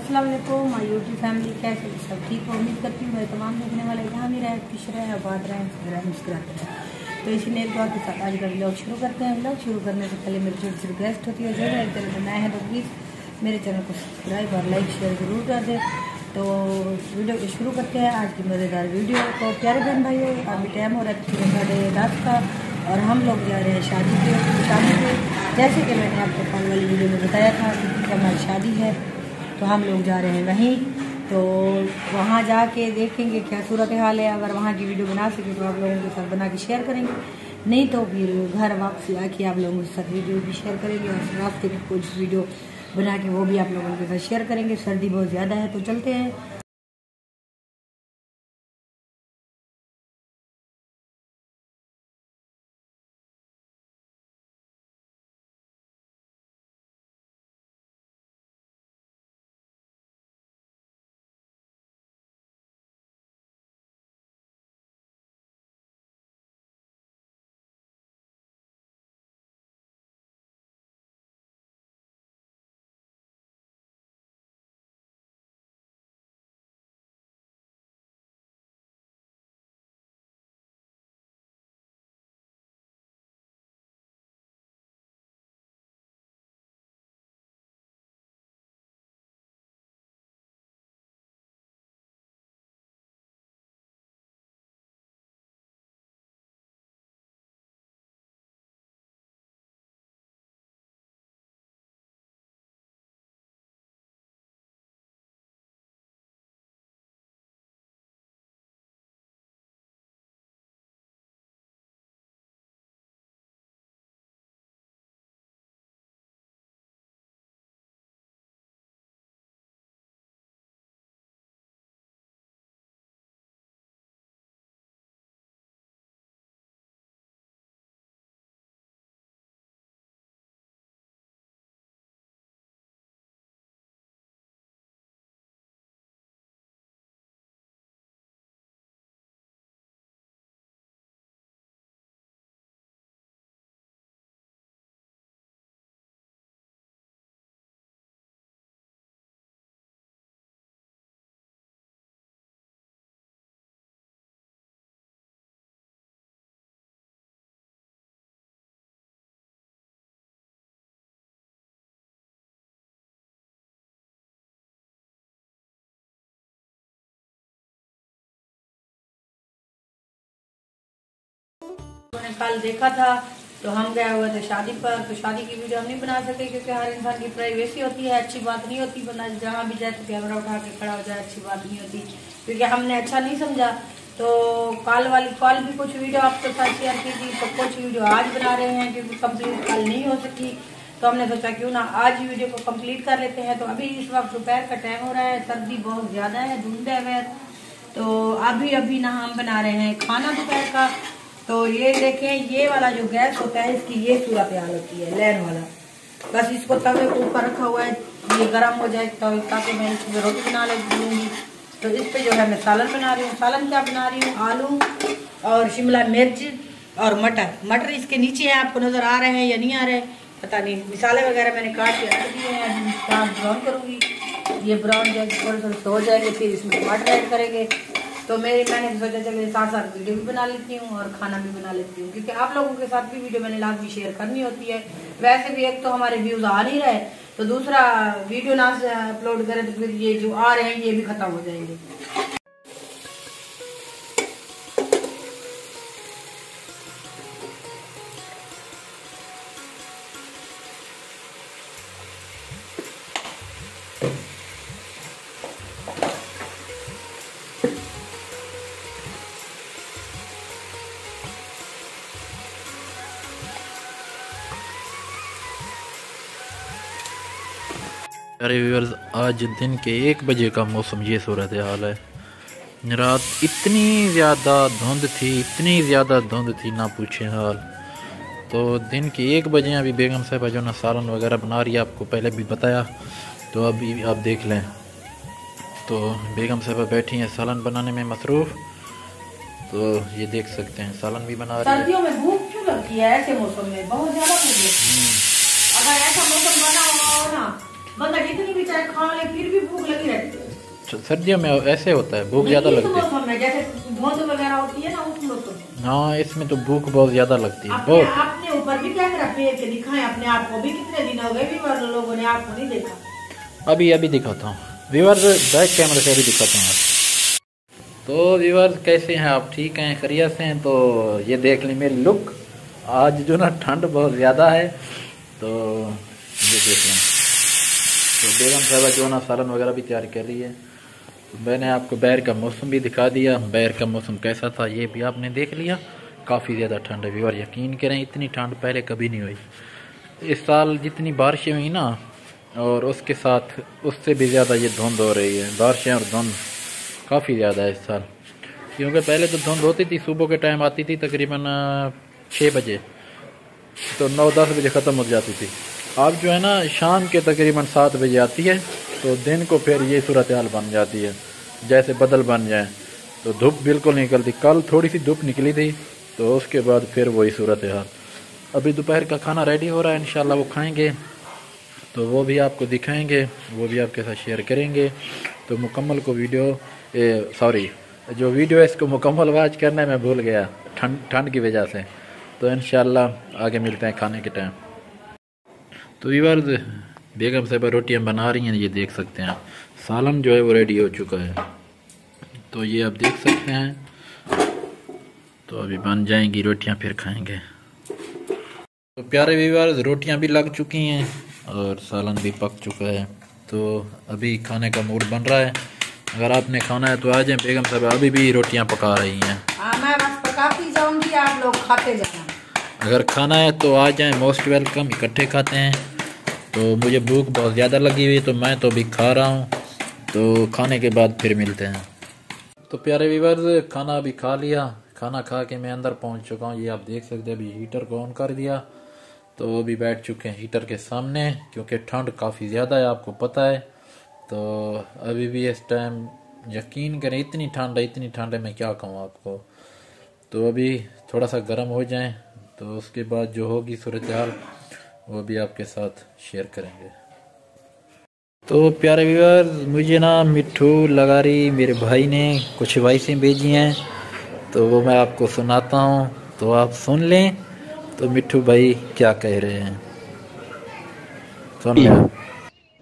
अस्सलाम वालेकुम my YouTube family, कैसे सब ठीक हो। उम्मीद करती हूँ मेरे तमाम देखने वाले यहाँ भी रहे, खुश रहे, आबाद रहे, मुस्कुराते रहे। तो इसी नेक दुआ के साथ आज का व्लॉग शुरू करते हैं। व्लॉग शुरू करने से पहले मेरी छोटी छोटी रिक्वेस्ट होती है, जो मेरे चैनल पर नए हैं तो प्लीज़ मेरे चैनल को सब्सक्राइब और लाइक शेयर ज़रूर कर दें। तो वीडियो को शुरू करते हैं आज की मज़ेदार वीडियो। तो प्यारे बहन भाइयों, अभी टाइम हो रहा है 10:30 का और हम लोग जा रहे हैं शादी पे। जैसे कि मैंने आपको कल वाली वीडियो में बताया था कि हमारी शादी है, तो हम लोग जा रहे हैं वहीं। तो वहाँ जाके देखेंगे क्या सूरत हाल है। अगर वहाँ की वीडियो बना सके तो आप लोगों के साथ बना के शेयर करेंगे, नहीं तो फिर घर वापसी आके आप लोगों के साथ वीडियो भी शेयर करेंगे और रास्ते की कुछ वीडियो बना के वो भी आप लोगों के साथ शेयर करेंगे। सर्दी बहुत ज़्यादा है तो चलते हैं। कल देखा था तो हम गए हुए थे शादी पर। तो शादी की वीडियो हम नहीं बना सके क्योंकि हर इंसान की प्राइवेसी होती है, अच्छी बात नहीं होती। बंदा जहाँ भी जाए तो कैमरा उठा के खड़ा हो जाए, अच्छी बात नहीं होती, क्योंकि हमने अच्छा नहीं समझा। तो कल भी कुछ वीडियो आपके साथ शेयर की थी, तो कुछ वीडियो आज बना रहे हैं क्योंकि कंप्लीट कल नहीं हो सकी। तो हमने सोचा क्यों ना आज वीडियो को कंप्लीट कर लेते हैं। तो अभी इस वक्त दोपहर का टाइम हो रहा है, सर्दी बहुत ज्यादा है, धुंध है। तो अभी ना हम बना रहे हैं खाना दोपहर का। तो ये देखें, ये वाला जो गैस होता है इसकी ये सूरत हाल होती है, लैन वाला। बस इसको तवे के ऊपर रखा हुआ है, ये गर्म हो जाए तो ताकि मैं इसमें रोटी बना लूँगी। तो इस पे जो है मैं सालन बना रही हूँ। सालन क्या बना रही हूँ, आलू और शिमला मिर्च और मटर इसके नीचे है, आपको नजर आ रहे हैं या नहीं आ रहे पता नहीं। मिसाले वगैरह मैंने काट के रख दिए हैं, ब्राउन करूँगी। ये ब्राउन जैसे थोड़े थोड़े हो जाएंगे, फिर इसमें टमाटर ऐड करेंगे। तो मैंने सोचा चलो साथ साथ वीडियो भी बना लेती हूँ और खाना भी बना लेती हूँ, क्योंकि आप लोगों के साथ भी वीडियो मैंने लाजमी शेयर करनी होती है। वैसे भी एक तो हमारे व्यूज आ नहीं रहे, तो दूसरा वीडियो ना अपलोड करें तो फिर ये जो आ रहे हैं ये भी खत्म हो जाएंगे। अरे व्यूअर्स, आज दिन के 1 बजे का मौसम ये सूरत हाल है। रात इतनी ज़्यादा धुंध थी ना पूछे हाल। तो दिन के 1 बजे अभी बेगम साहिबा जो ना सालन वगैरह बना रही है, आपको पहले भी बताया, तो अभी आप देख लें। तो बेगम साहिबा बैठी हैं सालन बनाने में मसरूफ़। तो ये देख सकते हैं सालन भी बना रही है। सर्दियों में भूख क्यों लगती है ऐसे मौसम में, बहुत ज़्यादा भूख लगती है। अगर ऐसा मौसम बना हुआ हो ना बंदा कितनी भी चाहे खा ले फिर भी भूख लगी रहती है। सर्दियों में ऐसे होता है, भूख ज्यादा लगती है। मौसम में जैसे धुंध वगैरह होती है ना उस मौसम में। हाँ, इसमें तो भूख बहुत ज्यादा लगती है। अपने ऊपर भी कैमरा फेर के दिखाएं अपने आप को भी, कितने दिन हो गए व्यूअर लोगों ने आपको नहीं देखा। अभी दिखाता हूँ व्यूअर्स, बैक कैमरे से अभी दिखाता हूँ। तो व्यूअर्स कैसे हैं आप, ठीक हैं, खैरियत से हैं? तो ये देख लें मेरी लुक। आज जो ना ठंड बहुत ज़्यादा है, तो ये देख लें। तो बेगम साहबा जो ना सालन वगैरह भी तैयार कर रही है। मैंने आपको बाहर का मौसम भी दिखा दिया, बाहर का मौसम कैसा था ये भी आपने देख लिया। काफ़ी ज़्यादा ठंड है व्यूअर, यकीन करें इतनी ठंड पहले कभी नहीं हुई। इस साल जितनी बारिशें हुई ना, और उसके साथ उससे भी ज़्यादा ये धुंध हो रही है। बारिशें और धुंध काफ़ी ज़्यादा है इस साल, क्योंकि पहले तो धुंध होती थी, सुबह के टाइम आती थी तकरीबन 6 बजे, तो 9-10 बजे ख़त्म हो जाती थी। अब जो है ना शाम के तकरीबन 7 बजे आती है, तो दिन को फिर ये सूरत हाल बन जाती है, जैसे बदल बन जाए, तो धूप बिल्कुल नहीं निकलती। कल थोड़ी सी धूप निकली थी, तो उसके बाद फिर वही सूरत हाल। अभी दोपहर का खाना रेडी हो रहा है, इंशाल्लाह वो खाएंगे, तो वो भी आपको दिखाएंगे, वो भी आपके साथ शेयर करेंगे। तो मुकम्मल को जो वीडियो है इसको मुकम्मल वॉच करना है, मैं भूल गया ठंड की वजह से। तो इंशाल्लाह आगे मिलते हैं खाने के टाइम। तो व्यूअर्स, बेगम साहबा रोटियां बना रही हैं, ये देख सकते हैं। सालन जो है वो रेडी हो चुका है, तो ये आप देख सकते हैं। तो अभी बन जाएंगी रोटियां, फिर खाएंगे। तो प्यारे व्यूअर्स, रोटियां भी लग चुकी हैं और सालन भी पक चुका है, तो अभी खाने का मूड बन रहा है। अगर आपने खाना है तो आ जाएं, बेगम साहब अभी भी रोटियां पका रही हैं। मैं बस पकाती जाऊंगी, आप लोग खाते जाना। अगर खाना है तो आ जाएं, मोस्ट वेलकम, इकट्ठे खाते हैं। तो मुझे भूख बहुत ज़्यादा लगी हुई, तो मैं तो अभी खा रहा हूँ, तो खाने के बाद फिर मिलते हैं। तो प्यारे व्यूअर्स, खाना अभी खा लिया, खाना खा के मैं अंदर पहुँच चुका हूँ। ये आप देख सकते हैं, अभी हीटर को ऑन कर दिया, तो वो भी बैठ चुके हैं हीटर के सामने, क्योंकि ठंड काफ़ी ज़्यादा है, आपको पता है। तो अभी भी इस टाइम यकीन करें इतनी ठंड है, मैं क्या कहूँ आपको। तो अभी थोड़ा सा गर्म हो जाए, तो उसके बाद जो होगी सूरत हाल वो भी आपके साथ शेयर करेंगे। तो प्यारे व्यूअर्स, मुझे ना मिट्ठू लगारी मेरे भाई ने कुछ वॉइसें भेजी हैं, तो वो मैं आपको सुनाता हूँ, तो आप सुन लें। तो मिट्ठू भाई क्या कह रहे हैं, सुन लें।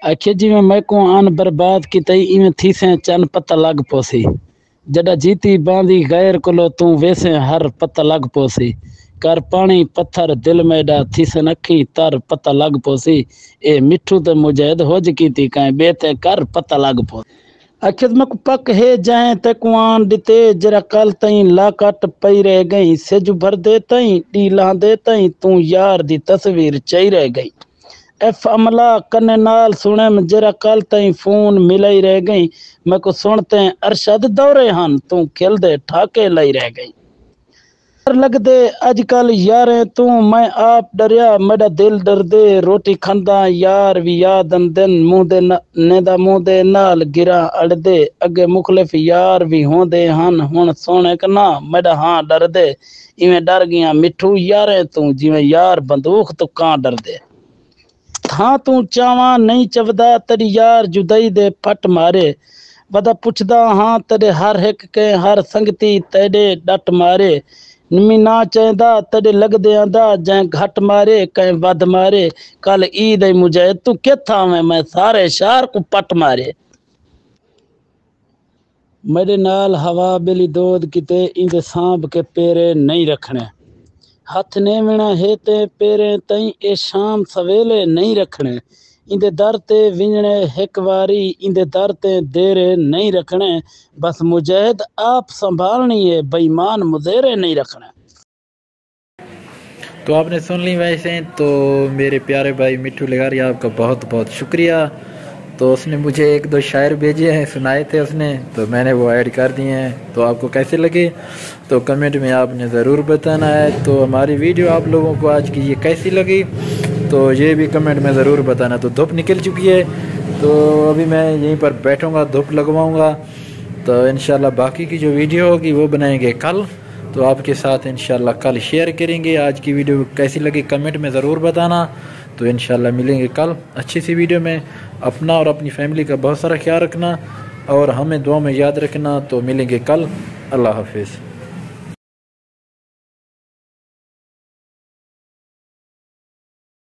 आखिर जी मैं को आन बर्बाद की तई इवें थी से चन पता लग पोसी, जड़ा जीती बांधी गैर कोलो तू वैसे हर पता लग पोसी, कर पानी पत्थर दिल मेडा थी से नखी तर पता लग पोसी, ए मिठू तो मुजैद हो की थी कहीं बेते कर पता लग पोसी। आखिर में पक है जाए ते कुआन दिते जरा कल तई लाकट पई रह गई, सेज भर दे तई टीला दे तई तू यार दी तस्वीर चई रह गई, एफ अमला कन्ने नाल सुने में जरा कल तई फोन मिलाई रह गई, मैं को सुनते अरशद दौरे हन तू खिल दे ठाके लाई रह गई, लग दे अजकल यारे तू मैं आप डरिया मेरा दिल डर दे, रोटी खंदा यार भी यादन दिन मुंह दे नेदा मुंह दे नाल गिरा अड़ दे, अगे मुखलिफ यार भी होंदे हन हुन सोने कना मेरा हाँ डर दे, इवें डर गया मिठू यारे तू जिवें यार बंदूक तो कां डर दे, हाँ तू चावा नहीं चवदा तेरी यार जुदाई दे फट मारे, वदा पुछदा हाँ तेरे हर एक के हर संगती तेरे डट मारे, निमी ना चाहदा तेरे लगदे आंदा जै घट मारे कहीं वध मारे, कल ईद मुझे तू किथा में मैं सारे शहर को पट मारे, मेरे नाल हवा बेली दोद किते इंदे सांभ के पेरे नहीं रखने, हथ ने विना है ते पेरे तई ए शाम सवेले नहीं रखने, इंदे दर ते विंजने एक वारी इंदे दर ते देरे नहीं रखने, बस मुजाहिद आप संभालनी है बेईमान मुजेरे नहीं रखने। तो आपने सुन ली वैसे। तो मेरे प्यारे भाई मिट्ठू लगारी, आपका बहुत बहुत शुक्रिया। तो उसने मुझे 1-2 शायर भेजे हैं, सुनाए थे उसने, तो मैंने वो ऐड कर दिए हैं। तो आपको कैसे लगे तो कमेंट में आपने ज़रूर बताना है। तो हमारी वीडियो आप लोगों को आज की ये कैसी लगी, तो ये भी कमेंट में ज़रूर बताना। तो धूप निकल चुकी है, तो अभी मैं यहीं पर बैठूँगा, धूप लगवाऊँगा। तो इंशाल्लाह बाकी की जो वीडियो होगी वो बनाएंगे कल, तो आपके साथ इंशाल्लाह कल शेयर करेंगे। आज की वीडियो कैसी लगी कमेंट में ज़रूर बताना। तो तो इंशाल्लाह मिलेंगे कल अच्छी सी वीडियो में। अपना और अपनी फैमिली का बहुत सारा ख्याल रखना और हमें दुआ में याद रखना। तो मिलेंगे कल। अल्लाह हाफिज़।